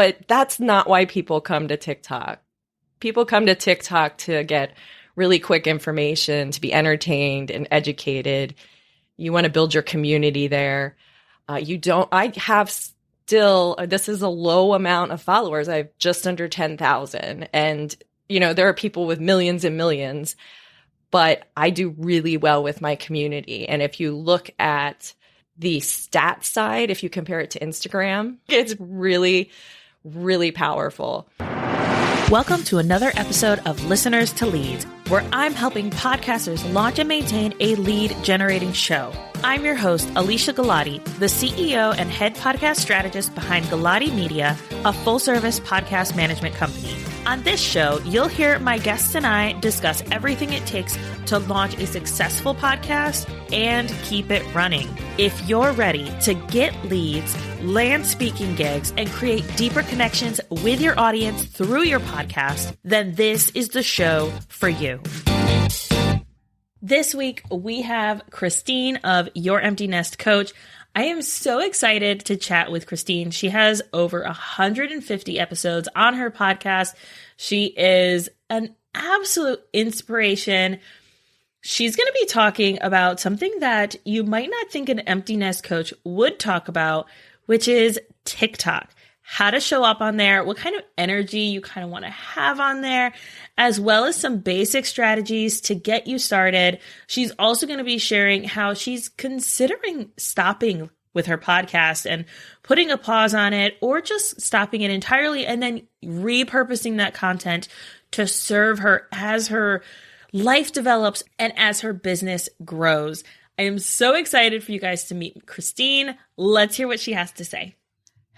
But that's not why people come to TikTok. People come to TikTok to get really quick information, to be entertained and educated. You want to build your community there. I have still, this is a low amount of followers. I have just under 10,000. And, there are people with millions and millions, but I do really well with my community. And if you look at the stat side, if you compare it to Instagram, it's really, really powerful. Welcome to another episode of Listeners to Leads, where I'm helping podcasters launch and maintain a lead generating show. I'm your host, Alesia Galati, the CEO and head podcast strategist behind Galati Media, a full-service podcast management company. On this show, you'll hear my guests and I discuss everything it takes to launch a successful podcast and keep it running. If you're ready to get leads, land speaking gigs, and create deeper connections with your audience through your podcast, then this is the show for you. This week, we have Christine of Your Empty Nest Coach. I am so excited to chat with Christine. She has over 150 episodes on her podcast. She is an absolute inspiration. She's going to be talking about something that you might not think an empty nest coach would talk about, which is TikTok. How to show up on there, what kind of energy you kind of want to have on there, as well as some basic strategies to get you started. She's also going to be sharing how she's considering stopping with her podcast and putting a pause on it, or just stopping it entirely and then repurposing that content to serve her as her life develops and as her business grows. I am so excited for you guys to meet Christine. Let's hear what she has to say.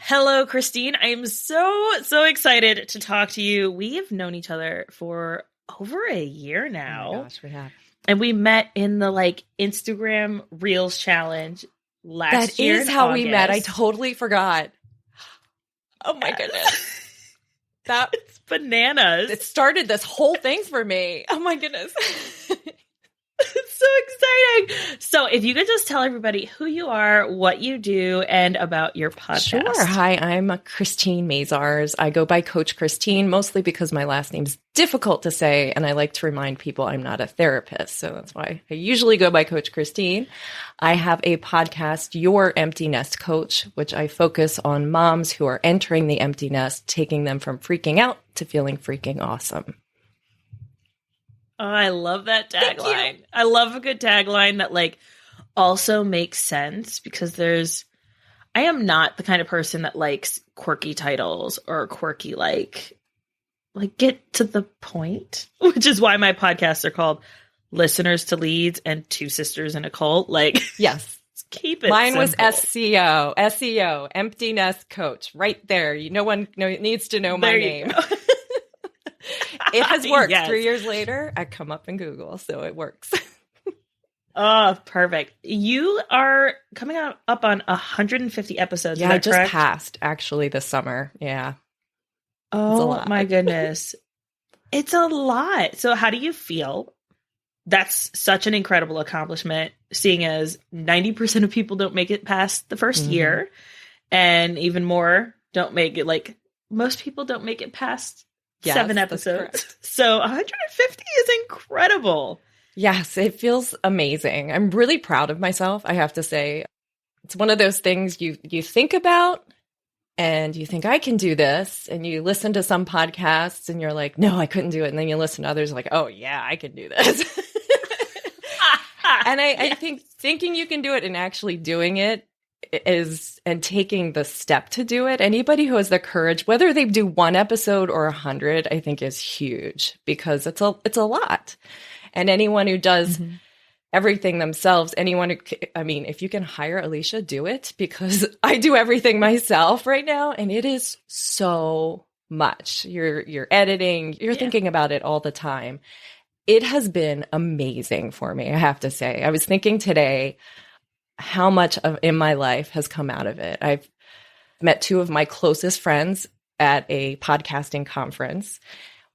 Hello, Christine. I am so excited to talk to you. We have known each other for over a year now. Oh my gosh, we have. And we met in the Instagram Reels challenge last year. That is how we met. I totally forgot. Oh my goodness. It's bananas. It started this whole thing for me. Oh my goodness. It's so exciting. So if you could just tell everybody who you are, what you do, and about your podcast. Sure. Hi, I'm Christine Maziarz. I go by Coach Christine, mostly because my last name's difficult to say, and I like to remind people I'm not a therapist. So that's why I usually go by Coach Christine. I have a podcast, Your Empty Nest Coach, which I focus on moms who are entering the empty nest, taking them from freaking out to feeling freaking awesome. Oh, I love that tagline. I love a good tagline that also makes sense, because I am not the kind of person that likes quirky titles or quirky, get to the point, which is why my podcasts are called Listeners to Leads and Two Sisters in a Cult. Yes. Keep it Mine simple. was SEO, Empty Nest Coach, right there. No one needs to know my name. It has worked. Yes. 3 years later, I come up in Google, so it works. Oh, perfect. You are coming up on 150 episodes. Yeah, is that I just correct? passed actually this summer. Yeah. Oh my goodness. It's a lot. So how do you feel? That's such an incredible accomplishment, seeing as 90% of people don't make it past the first year, and even more don't make it. Most people don't make it past 7 episodes. So 150 is incredible. Yes, it feels amazing. I'm really proud of myself, I have to say. It's one of those things you think about and you think, I can do this. And you listen to some podcasts and you're like, no, I couldn't do it. And then you listen to others like, oh yeah, I can do this. And I think thinking you can do it and actually doing it and taking the step to do it. Anybody who has the courage, whether they do 1 episode or 100, I think is huge, because it's a lot. And anyone who does everything themselves, if you can hire Alesia, do it, because I do everything myself right now. And it is so much. You're editing, you're thinking about it all the time. It has been amazing for me, I have to say. I was thinking today how much in my life has come out of it. I've met 2 of my closest friends at a podcasting conference.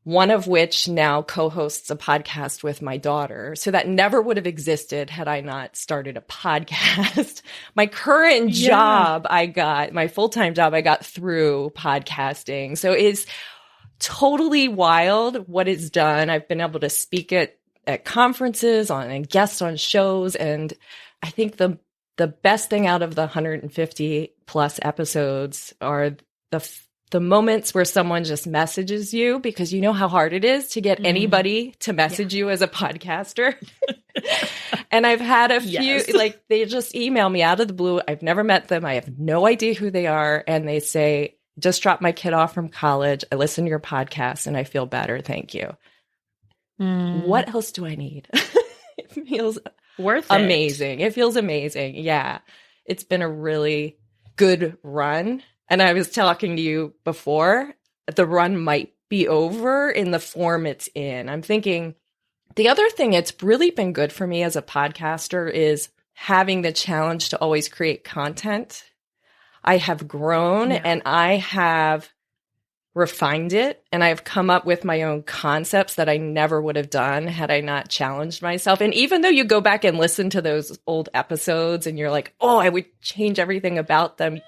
one of which now co-hosts a podcast with my daughter. So that never would have existed had I not started a podcast. My current job my full-time job I got through podcasting. So it's totally wild what it's done. I've been able to speak at conferences and guest on shows. And I think the best thing out of the 150 plus episodes are the moments where someone just messages you, because you know how hard it is to get anybody to message you as a podcaster. And I've had a few, like, they just email me out of the blue. I've never met them. I have no idea who they are. And they say, just dropped my kid off from college. I listen to your podcast and I feel better. Thank you. What else do I need? It feels worth amazing. It feels amazing. Yeah. It's been a really good run. And I was talking to you before, the run might be over in the form it's in. I'm thinking the other thing it's really been good for me as a podcaster is having the challenge to always create content. I have grown and I have refined it, and I've come up with my own concepts that I never would have done had I not challenged myself. And even though you go back and listen to those old episodes and you're like, oh, I would change everything about them,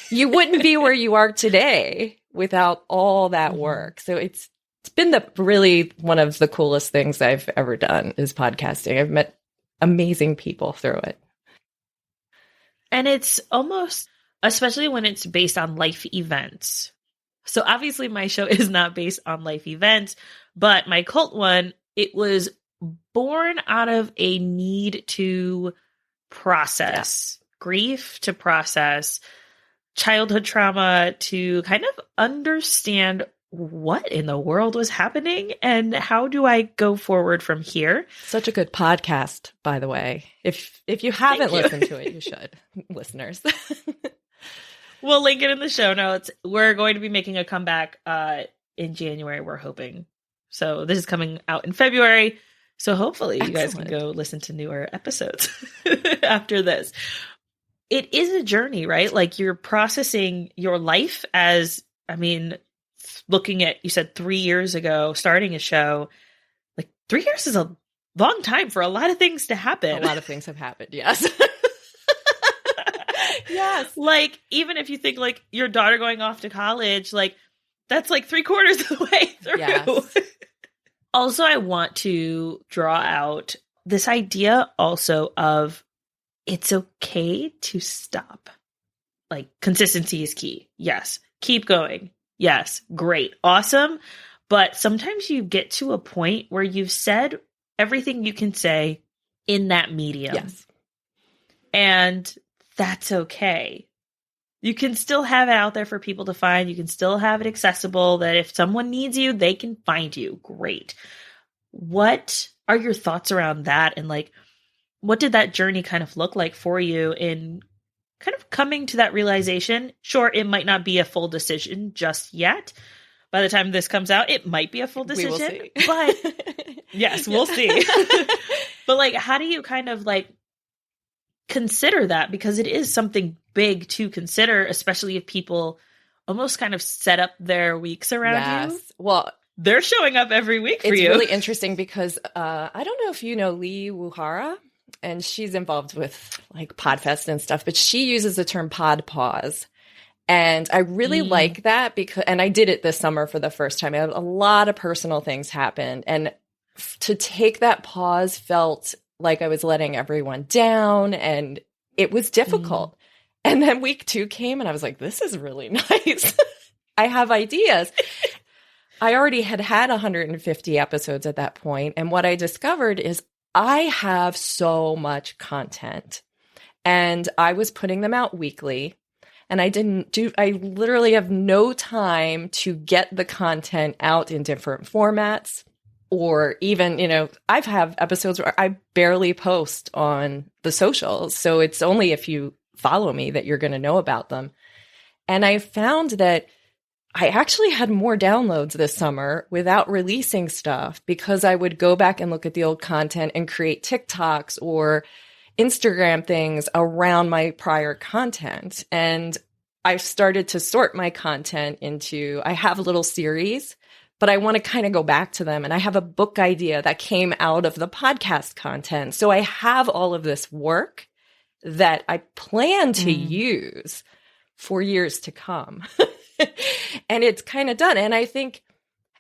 you wouldn't be where you are today without all that work. So it's been really one of the coolest things I've ever done is podcasting. I've met amazing people through it. And it's almost, especially when it's based on life events. So obviously my show is not based on life events, but my cult one, it was born out of a need to process grief, to process childhood trauma, to kind of understand what in the world was happening and how do I go forward from here. Such a good podcast, by the way. If you haven't listened to it, you should, listeners. We'll link it in the show notes. We're going to be making a comeback in January, we're hoping. So this is coming out in February. So hopefully you guys can go listen to newer episodes after this. It is a journey, right? Like you're processing your life as, I mean, looking at, you said 3 years ago, starting a show, like 3 years is a long time for a lot of things to happen. A lot of things have happened, yes. Yes. Like, even if you think like your daughter going off to college, like that's like 3/4 of the way through. Yes. Also, I want to draw out this idea also of it's okay to stop. Like consistency is key. Yes. Keep going. Yes. Great. Awesome. But sometimes you get to a point where you've said everything you can say in that medium. Yes. And that's okay. You can still have it out there for people to find. You can still have it accessible that if someone needs you, they can find you. Great. What are your thoughts around that? And like, what did that journey kind of look like for you in kind of coming to that realization? Sure, it might not be a full decision just yet. By the time this comes out, it might be a full decision. We will see. But yes, we'll see. But like, how do you kind of like consider that, because it is something big to consider, especially if people almost kind of set up their weeks around you. Well, they're showing up every week for you. It's really interesting because I don't know if you know Lee Wuhara, and she's involved with like Podfest and stuff, but she uses the term pod pause. And I really like that because, and I did it this summer for the first time. I had a lot of personal things happen, and to take that pause felt like I was letting everyone down, and it was difficult. And then week 2 came and I was like, this is really nice. I have ideas. I already had 150 episodes at that point. And what I discovered is I have so much content, and I was putting them out weekly, and I literally have no time to get the content out in different formats. Or even, I've had episodes where I barely post on the socials. So it's only if you follow me that you're going to know about them. And I found that I actually had more downloads this summer without releasing stuff, because I would go back and look at the old content and create TikToks or Instagram things around my prior content. And I've started to sort my content into, I have a little series, but I want to kind of go back to them. And I have a book idea that came out of the podcast content. So I have all of this work that I plan to use for years to come. And it's kind of done. And I think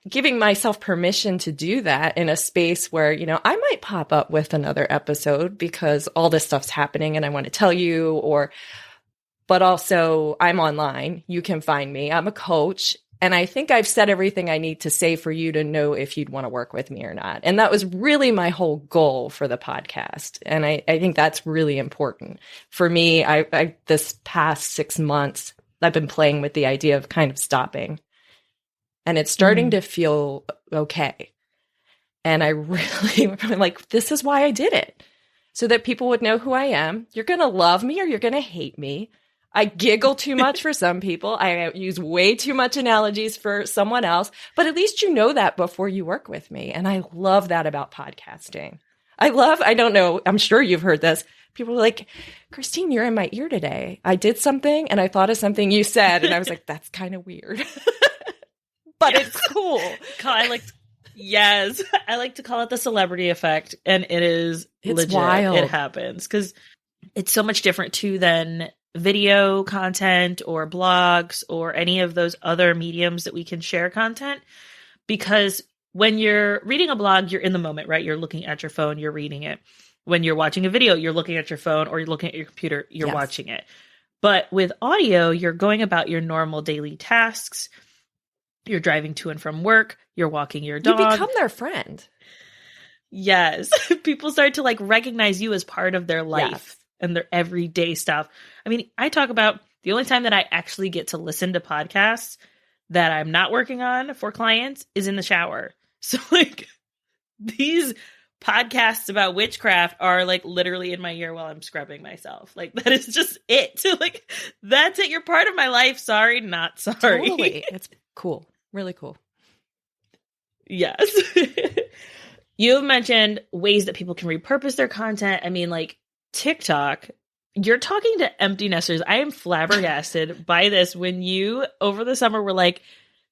giving myself permission to do that in a space where, you know, I might pop up with another episode because all this stuff's happening and I want to tell you, but also I'm online. You can find me. I'm a coach. And I think I've said everything I need to say for you to know if you'd want to work with me or not. And that was really my whole goal for the podcast. And I think that's really important. For me, I this past 6 months, I've been playing with the idea of kind of stopping. And it's starting to feel okay. And I really, I'm like, this is why I did it. So that people would know who I am. You're going to love me or you're going to hate me. I giggle too much for some people. I use way too much analogies for someone else, but at least you know that before you work with me. And I love that about podcasting. I don't know, I'm sure you've heard this. People are like, Christine, you're in my ear today. I did something and I thought of something you said. And I was like, that's kind of weird, but it's cool. I like to call it the celebrity effect. And it's legit. Wild. It happens because it's so much different too than video content or blogs or any of those other mediums that we can share content. Because when you're reading a blog, you're in the moment, right? You're looking at your phone, you're reading it. When you're watching a video, you're looking at your phone or you're looking at your computer, you're watching it. But with audio, you're going about your normal daily tasks. You're driving to and from work. You're walking your dog. You become their friend. Yes. People start to like recognize you as part of their life. Yes. And their everyday stuff. I mean, I talk about the only time that I actually get to listen to podcasts that I'm not working on for clients is in the shower. So like these podcasts about witchcraft are like literally in my ear while I'm scrubbing myself. Like that is just it. So like that's it. You're part of my life. Sorry, not sorry. Totally. It's cool. Really cool. Yes. You've mentioned ways that people can repurpose their content. I mean, like TikTok, you're talking to empty nesters. I am flabbergasted by this. When you, over the summer, were like,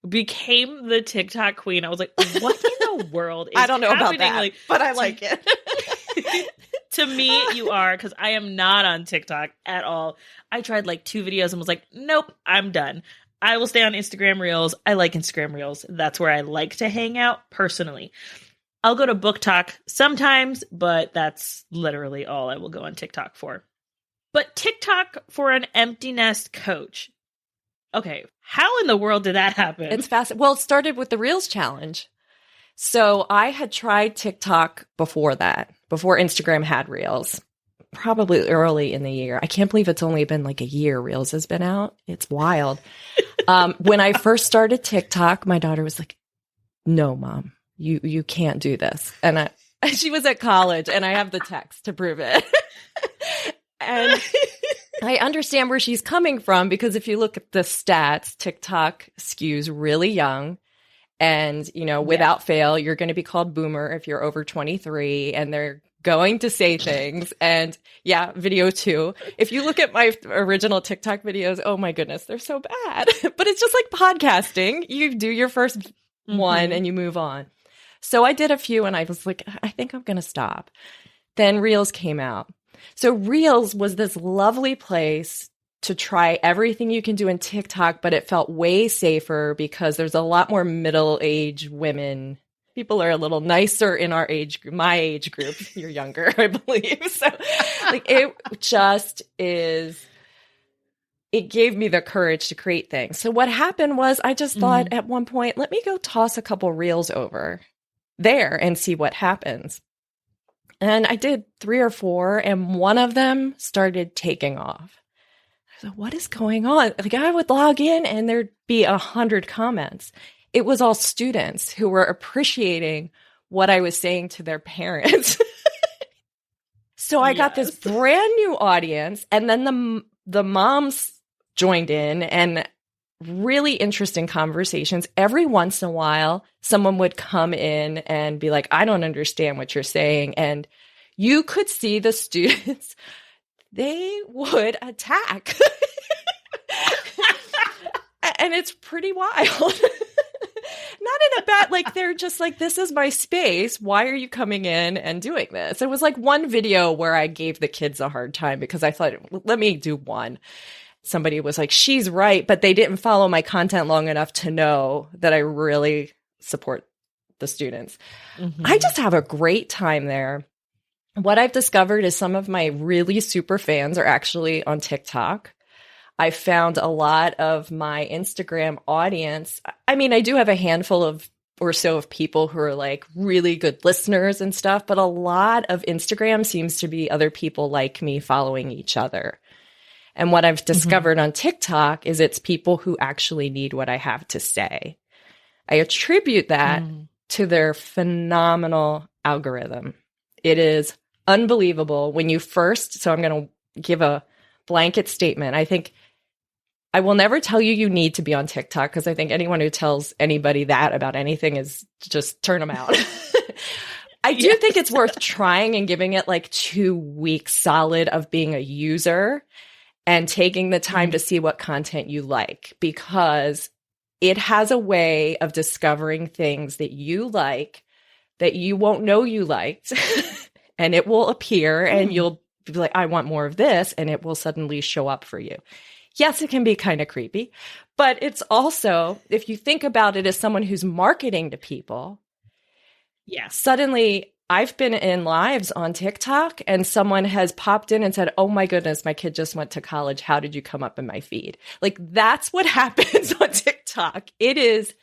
became the TikTok queen, I was like, what in the world is I don't know happening? about that, like, but I like it. To me, you are, because I am not on TikTok at all. I tried like 2 videos and was like, nope, I'm done. I will stay on Instagram Reels. I like Instagram Reels. That's where I like to hang out personally. I'll go to Book Talk sometimes, but that's literally all I will go on TikTok for. But TikTok for an empty nest coach. Okay, how in the world did that happen? It's fast. Well, it started with the Reels challenge. So I had tried TikTok before that, before Instagram had Reels, probably early in the year. I can't believe it's only been like a year Reels has been out. It's wild. When I first started TikTok, my daughter was like, no, Mom. You can't do this. And she was at college and I have the text to prove it. And I understand where she's coming from because if you look at the stats, TikTok skews really young. And, you know, without fail, you're going to be called boomer if you're over 23 and they're going to say things. And yeah, video too. If you look at my original TikTok videos, oh my goodness, they're so bad. But it's just like podcasting. You do your first one and you move on. So I did a few and I was like, I think I'm going to stop. Then Reels came out. So Reels was this lovely place to try everything you can do in TikTok, but it felt way safer because there's a lot more middle-aged women. People are a little nicer in our age group, my age group. You're younger, I believe. So like it just is, it gave me the courage to create things. So what happened was I just thought at one point, let me go toss a couple Reels over there and see what happens. And I did 3 or 4 and one of them started taking off. I was like, what is going on? Like I would log in and there'd be 100 comments. It was all students who were appreciating what I was saying to their parents. So I got this brand new audience and then the moms joined in and really interesting conversations. Every once in a while, someone would come in and be like, I don't understand what you're saying. And you could see the students, they would attack. And it's pretty wild. Not in a bad, like, they're just like, this is my space. Why are you coming in and doing this? It was like one video where I gave the kids a hard time because I thought, let me do one. Somebody was like, she's right, but they didn't follow my content long enough to know that I really support the students. Mm-hmm. I just have a great time there. What I've discovered is some of my really super fans are actually on TikTok. I found a lot of my Instagram audience. I mean, I do have a handful of or so of people who are like really good listeners and stuff, but a lot of Instagram seems to be other people like me following each other. And what I've discovered on TikTok is it's people who actually need what I have to say. I attribute that to their phenomenal algorithm. It is unbelievable when you first, so I'm going to give a blanket statement. I think I will never tell you need to be on TikTok because I think anyone who tells anybody that about anything is just turn them out. I do think it's worth trying and giving it like 2 weeks solid of being a user and taking the time to see what content you like, because it has a way of discovering things that you like that you won't know you liked. And it will appear and you'll be like, I want more of this. And it will suddenly show up for you. Yes, it can be kind of creepy, but it's also, if you think about it as someone who's marketing to people, suddenly I've been in lives on TikTok and someone has popped in and said, oh my goodness, my kid just went to college. How did you come up in my feed? Like, that's what happens on TikTok. It is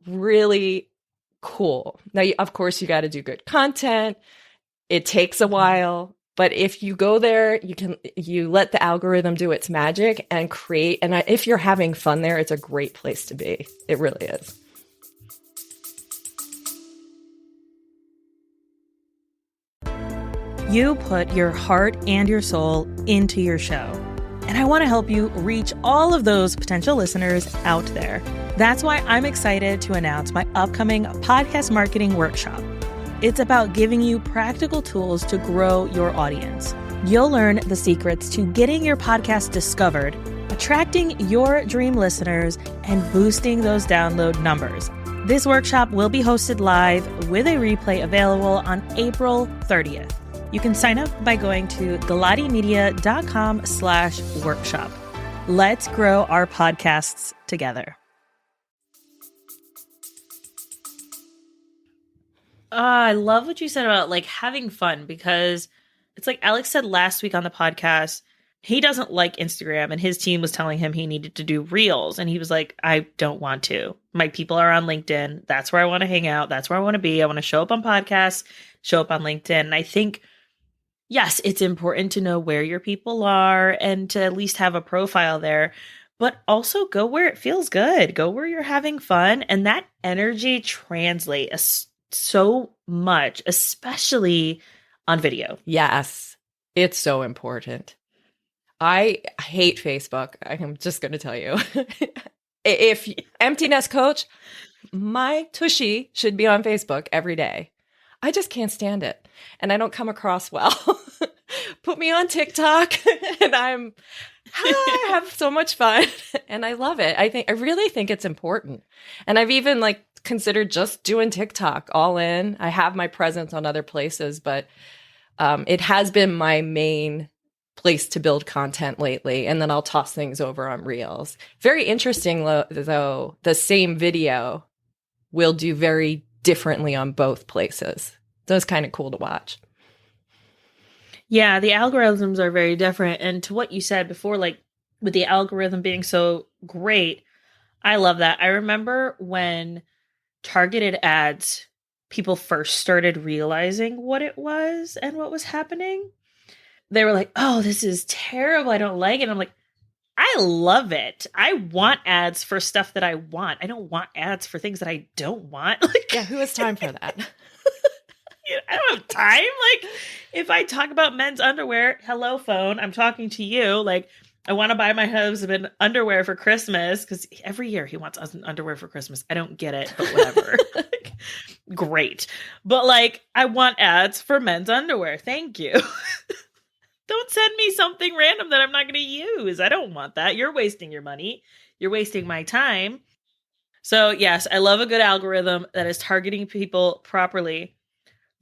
really cool. Now, of course, you got to do good content. It takes a while. But if you go there, you let the algorithm do its magic and create. And if you're having fun there, it's a great place to be. It really is. You put your heart and your soul into your show. And I want to help you reach all of those potential listeners out there. That's why I'm excited to announce my upcoming podcast marketing workshop. It's about giving you practical tools to grow your audience. You'll learn the secrets to getting your podcast discovered, attracting your dream listeners, and boosting those download numbers. This workshop will be hosted live with a replay available on April 30th. You can sign up by going to galatimedia.com/workshop. Let's grow our podcasts together. I love what you said about like having fun, because it's like Alex said last week on the podcast, he doesn't like Instagram and his team was telling him he needed to do reels. And he was like, I don't want to. My people are on LinkedIn. That's where I want to hang out. That's where I want to be. I want to show up on podcasts, show up on LinkedIn. And I think, yes, it's important to know where your people are and to at least have a profile there, but also go where it feels good. Go where you're having fun. And that energy translates so much, especially on video. Yes, it's so important. I hate Facebook. I'm just going to tell you. If Empty Nest Coach, my tushy should be on Facebook every day. I just can't stand it. And I don't come across well. Put me on TikTok and I have so much fun and I love it. I really think it's important. And I've even like considered just doing TikTok all in. I have my presence on other places, but it has been my main place to build content lately. And then I'll toss things over on Reels. Very interesting though, the same video will do very differently on both places. So it's kind of cool to watch. Yeah, the algorithms are very different. And to what you said before, like with the algorithm being so great, I love that. I remember when targeted ads, people first started realizing what it was and what was happening. They were like, oh, this is terrible. I don't like it. I'm like, I love it. I want ads for stuff that I want. I don't want ads for things that I don't want. Like, yeah, who has time for that? I don't have time. Like, if I talk about men's underwear, hello phone, I'm talking to you. Like, I want to buy my husband underwear for Christmas because every year he wants us underwear for Christmas. I don't get it, but whatever. Like, great. But like, I want ads for men's underwear. Thank you. Don't send me something random that I'm not going to use. I don't want that. You're wasting your money. You're wasting my time. So yes, I love a good algorithm that is targeting people properly.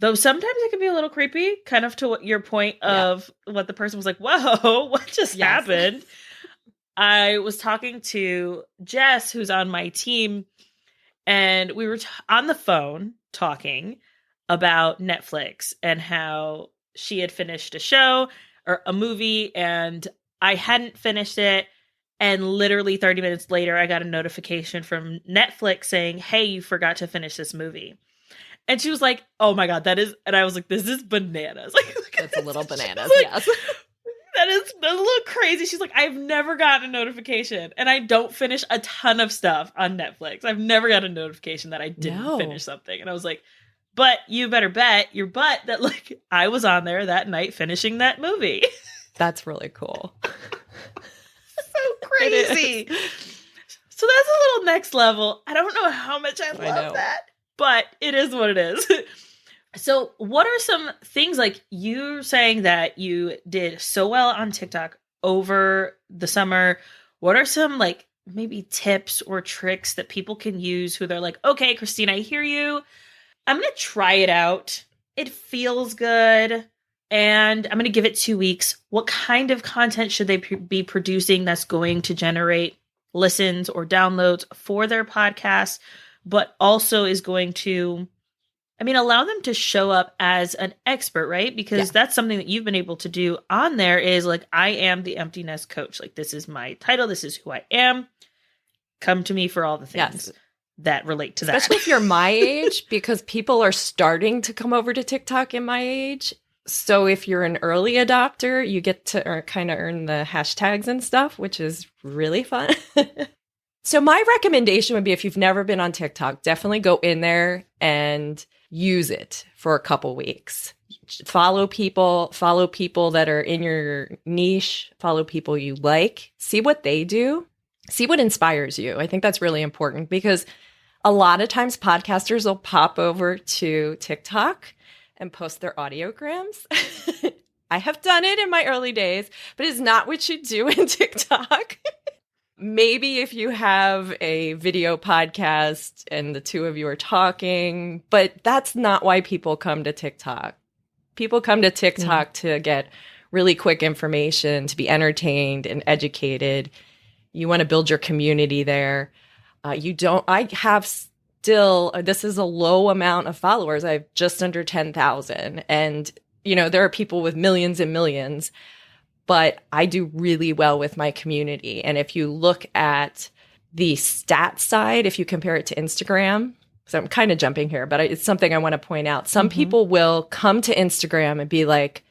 Though sometimes it can be a little creepy, kind of to your point of what the person was like, whoa, what just happened? I was talking to Jess, who's on my team, and we were on the phone talking about Netflix and how she had finished a show or a movie and I hadn't finished it. And literally 30 minutes later, I got a notification from Netflix saying, hey, you forgot to finish this movie. And she was like, oh my God, that is, and I was like, this is bananas. Like, that's a little bananas, like, yes. That's a little crazy. She's like, I've never gotten a notification and I don't finish a ton of stuff on Netflix. I've never got a notification that I didn't finish something. And I was like, but you better bet your butt that like I was on there that night finishing that movie. That's really cool. So crazy. So that's a little next level. I don't know how much I love that, but it is what it is. So what are some things, like you saying that you did so well on TikTok over the summer? What are some like maybe tips or tricks that people can use who they're like, okay, Christine, I hear you. I'm going to try it out. It feels good. And I'm going to give it 2 weeks. What kind of content should they be producing that's going to generate listens or downloads for their podcast, but also is going to, allow them to show up as an expert, right? Because that's something that you've been able to do on there is like, I am the empty nest coach. Like, this is my title. This is who I am. Come to me for all the things that relate to that. Especially if you're my age, because people are starting to come over to TikTok in my age. So if you're an early adopter, you get to kind of earn the hashtags and stuff, which is really fun. So my recommendation would be, if you've never been on TikTok, definitely go in there and use it for a couple weeks. Follow people that are in your niche, follow people you like, see what they do, see what inspires you. I think that's really important because a lot of times podcasters will pop over to TikTok and post their audiograms. I have done it in my early days, but it's not what you do in TikTok. Maybe if you have a video podcast and the two of you are talking, but that's not why people come to TikTok. People come to TikTok to get really quick information, to be entertained and educated. You want to build your community there. I have still, this is a low amount of followers. I have just under 10,000. And, there are people with millions and millions. But I do really well with my community. And if you look at the stats side, if you compare it to Instagram, so I'm kind of jumping here, but it's something I want to point out. Some people will come to Instagram and be like,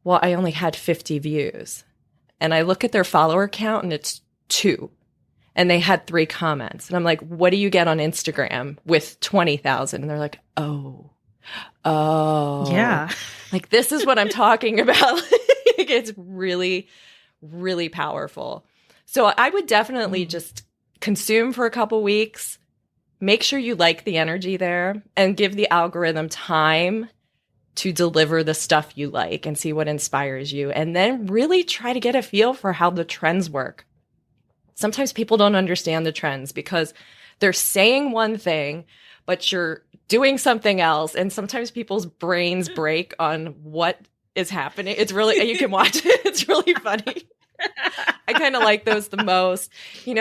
well, I only had 50 views. And I look at their follower count and it's 2. And they had 3 comments. And I'm like, what do you get on Instagram with 20,000? And they're like, oh. Yeah. Like, this is what I'm talking about. It's really, really powerful. So I would definitely just consume for a couple weeks, make sure you like the energy there, and give the algorithm time to deliver the stuff you like and see what inspires you. And then really try to get a feel for how the trends work. Sometimes people don't understand the trends because they're saying one thing, but you're doing something else. And sometimes people's brains break on what is happening. It's really, you can watch it. It's really funny. I kind of like those the most.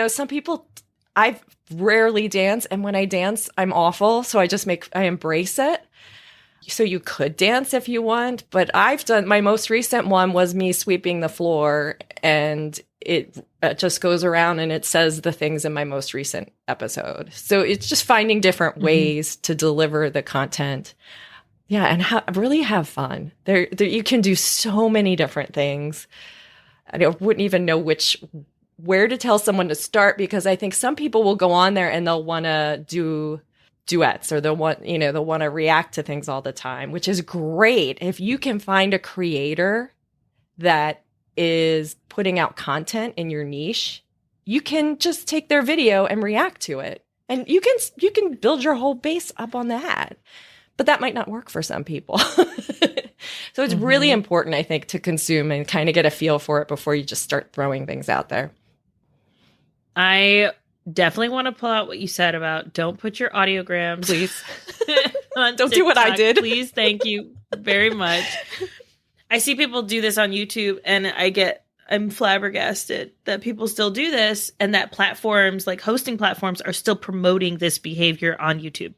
Some people, I rarely dance. And when I dance, I'm awful. So I embrace it. So you could dance if you want. But my most recent one was me sweeping the floor. And it just goes around and it says the things in my most recent episode. So it's just finding different ways to deliver the content. Yeah, and really have fun. There, you can do so many different things. I wouldn't even know where to tell someone to start, because I think some people will go on there and they'll want to do duets, or they'll want to react to things all the time, which is great. If you can find a creator that is putting out content in your niche, you can just take their video and react to it. And you can build your whole base up on that. But that might not work for some people. So it's really important, I think, to consume and kind of get a feel for it before you just start throwing things out there. I definitely want to pull out what you said about don't put your audiograms, Please. on Don't do what I TikTok. did. Please, thank you very much. I see people do this on YouTube, and I'm flabbergasted that people still do this, and that platforms like hosting platforms are still promoting this behavior on YouTube.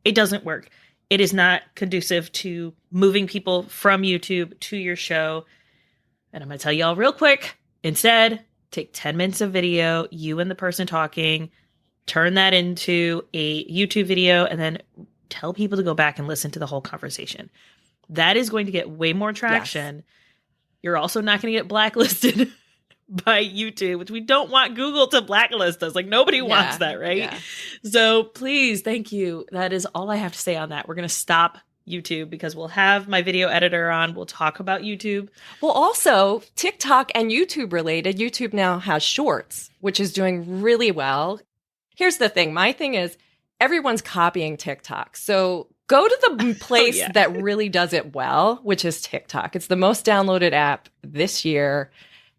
It doesn't work. It is not conducive to moving people from YouTube to your show. And I'm going to tell y'all real quick. Instead, take 10 minutes of video, you and the person talking, turn that into a YouTube video, and then tell people to go back and listen to the whole conversation. That is going to get way more traction. Yes. You're also not going to get blacklisted by YouTube, which we don't want Google to blacklist us. Like, nobody wants that, right? Yeah. So please, thank you. That is all I have to say on that. We're going to stop YouTube because we'll have my video editor on. We'll talk about YouTube. Well, also TikTok and YouTube related. YouTube now has Shorts, which is doing really well. Here's the thing. My thing is everyone's copying TikTok. So go to the place that really does it well, which is TikTok. It's the most downloaded app this year.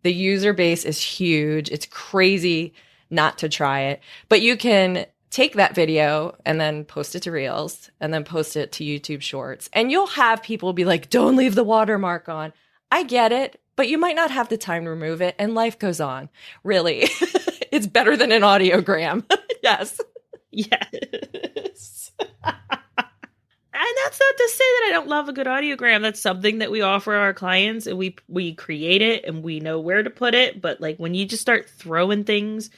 The user base is huge. It's crazy not to try it. But you can take that video and then post it to Reels and then post it to YouTube Shorts. And you'll have people be like, don't leave the watermark on. I get it, but you might not have the time to remove it. And life goes on. Really. It's better than an audiogram. Yes. Yes. And that's not to say that I don't love a good audiogram. That's something that we offer our clients, and we create it and we know where to put it. But like when you just start throwing things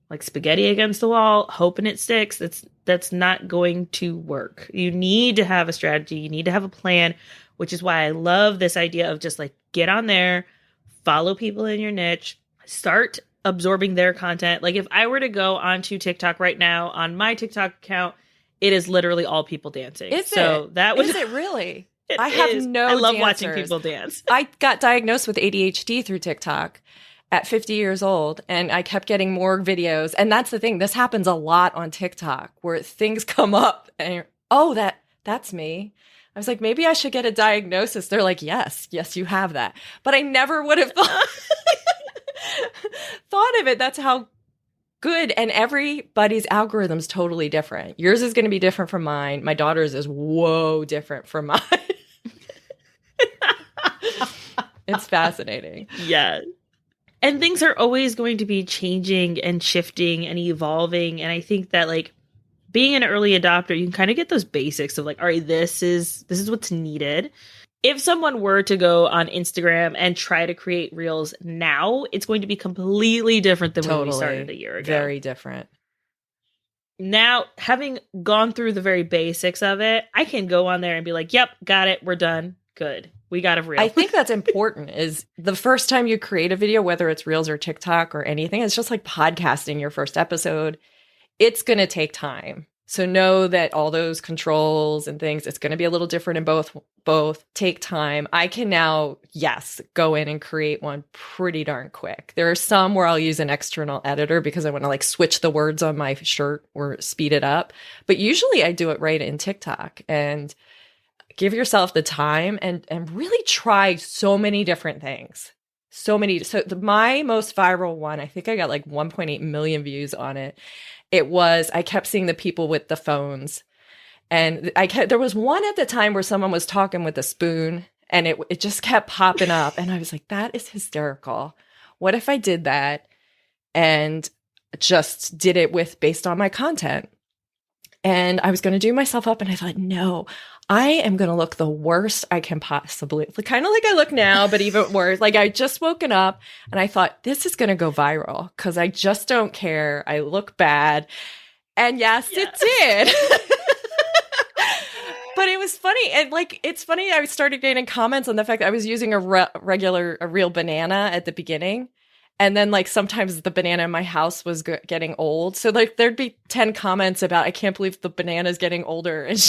like spaghetti against the wall, hoping it sticks, that's not going to work. You need to have a strategy. You need to have a plan, which is why I love this idea of just like get on there, follow people in your niche, start absorbing their content. Like if I were to go onto TikTok right now on my TikTok account, it is literally all people dancing. Is it really? I have no I love dancers. watching people dance. I got diagnosed with ADHD through TikTok at 50 years old, and I kept getting more videos. And that's the thing. This happens a lot on TikTok where things come up and you're, oh, that's me. I was like, maybe I should get a diagnosis. They're like, yes, you have that. But I never would have thought of it. That's how good. And everybody's algorithm is totally different. Yours is going to be different from mine. My daughter's is different from mine. It's fascinating. Yeah. And things are always going to be changing and shifting and evolving. And I think that like being an early adopter, you can kind of get those basics of like, all right, this is what's needed. If someone were to go on Instagram and try to create Reels now, it's going to be completely different than when we started a year ago. Very different. Now, having gone through the very basics of it, I can go on there and be like, yep, got it. We're done. Good. We got a Reel. I think that's important is the first time you create a video, whether it's Reels or TikTok or anything, it's just like podcasting your first episode. It's going to take time. So know that all those controls and things, it's going to be a little different in both take time. I can now, go in and create one pretty darn quick. There are some where I'll use an external editor because I want to like switch the words on my shirt or speed it up. But usually I do it right in TikTok, and give yourself the time and really try so many different things. My most viral one, I think I got like 1.8 million views on it. I kept seeing the people with the phones, and there was one at the time where someone was talking with a spoon, and it just kept popping up. And I was like, that is hysterical. What if I did that and just did it based on my content? And I was going to do myself up, and I thought, no, I am going to look the worst I can possibly, kind of like I look now, but even worse. Like I just woken up and I thought, this is going to go viral because I just don't care. I look bad. And yes. It did. But it was funny. And like, it's funny. I started getting comments on the fact that I was using a real banana at the beginning. And then like sometimes the banana in my house was getting old. So like there'd be 10 comments about, I can't believe the banana's getting older. And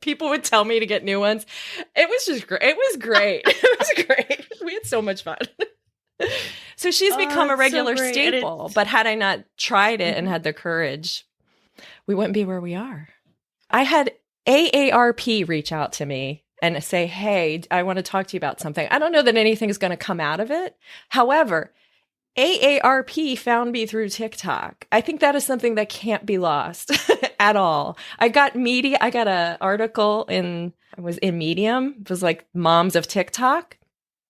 people would tell me to get new ones. It was just great. It was great. It was great. We had so much fun. So she's become a regular staple. But had I not tried it and had the courage, we wouldn't be where we are. I had AARP reach out to me and say, hey, I want to talk to you about something. I don't know that anything is going to come out of it. However, AARP found me through TikTok. I think that is something that can't be lost at all. I got an article it was in Medium. It was like Moms of TikTok.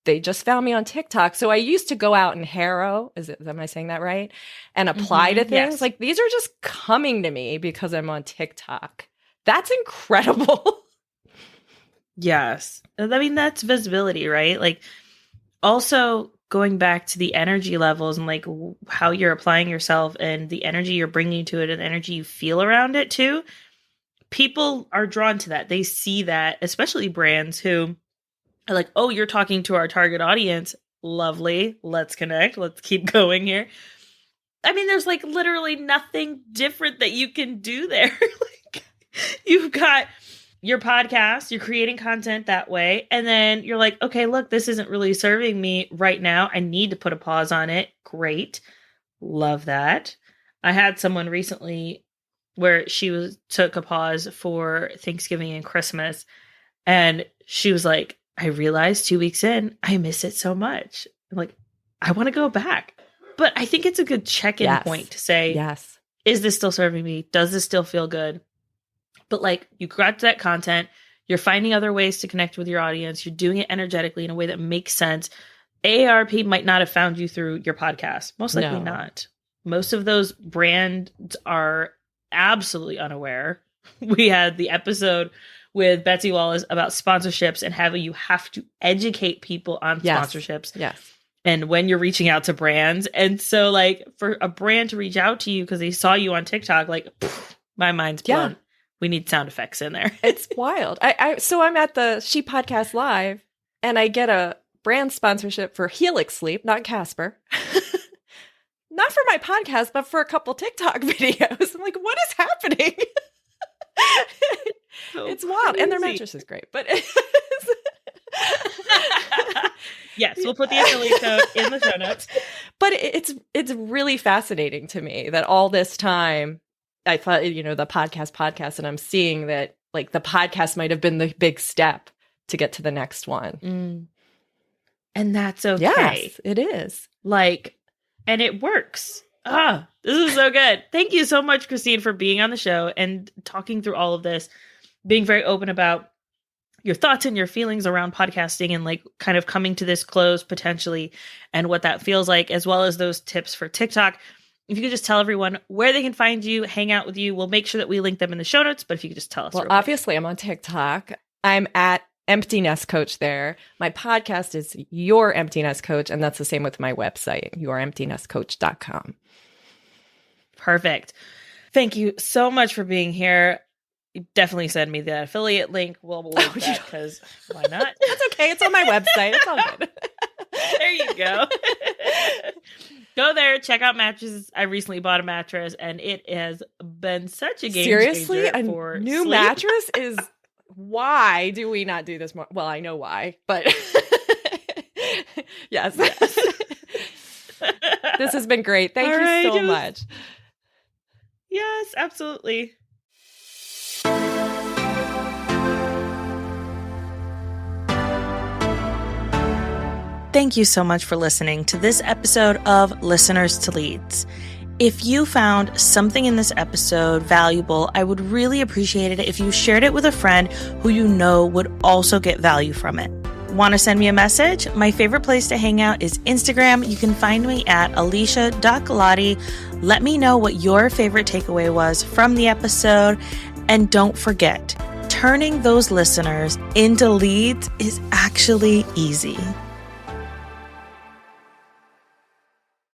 They just found me on TikTok. So I used to go out and harrow, am I saying that right? And apply to things. Yes. Like these are just coming to me because I'm on TikTok. That's incredible. Yes. I mean, that's visibility, right? Like also going back to the energy levels and like how you're applying yourself and the energy you're bringing to it and the energy you feel around it too. People are drawn to that. They see that, especially brands who are like, oh, you're talking to our target audience. Lovely. Let's connect. Let's keep going here. I mean, there's like literally nothing different that you can do there. Like you've got your podcast, you're creating content that way. And then you're like, okay, look, this isn't really serving me right now. I need to put a pause on it. Great. Love that. I had someone recently where she took a pause for Thanksgiving and Christmas. And she was like, I realized 2 weeks in, I miss it so much. I'm like, I want to go back. But I think it's a good check-in point to say, yes, is this still serving me? Does this still feel good? But like you got that content, you're finding other ways to connect with your audience. You're doing it energetically in a way that makes sense. AARP might not have found you through your podcast. Most likely not. Most of those brands are absolutely unaware. We had the episode with Betsy Wallace about sponsorships and how you have to educate people on sponsorships. Yes. And when you're reaching out to brands. And so like for a brand to reach out to you because they saw you on TikTok, like my mind's blown. Yeah. We need sound effects in there. It's wild. So I'm at the She Podcast Live and I get a brand sponsorship for Helix Sleep, not Casper. Not for my podcast, but for a couple TikTok videos. I'm like, what is happening? So it's wild. Crazy. And their mattress is great, but yes, we'll put the affiliate code in the show notes. But it's really fascinating to me that all this time I thought, the podcast, and I'm seeing that like the podcast might have been the big step to get to the next one. Mm. And that's okay. Yes, it is. Like, and it works. This is so good. Thank you so much, Christine, for being on the show and talking through all of this, being very open about your thoughts and your feelings around podcasting and like kind of coming to this close potentially and what that feels like, as well as those tips for TikTok. If you could just tell everyone where they can find you, hang out with you, we'll make sure that we link them in the show notes, but if you could just tell us. Well, obviously I'm on TikTok. I'm at Empty Nest Coach there. My podcast is Your Empty Nest Coach, and that's the same with my website, youremptynestcoach.com. Perfect. Thank you so much for being here. You definitely send me that affiliate link. We'll link that because why not? That's okay. It's on my website. It's all good. There you go. Go there, check out mattresses. I recently bought a mattress, and it has been such a game Seriously? changer for a new sleep. Mattress is... Why do we not do this more? Well, I know why, but yes. This has been great. Thank you so much. Yes, absolutely. Thank you so much for listening to this episode of Listeners to Leads. If you found something in this episode valuable, I would really appreciate it if you shared it with a friend who you know would also get value from it. Want to send me a message? My favorite place to hang out is Instagram. You can find me at alesia.galati. Let me know what your favorite takeaway was from the episode. And don't forget, turning those listeners into leads is actually easy.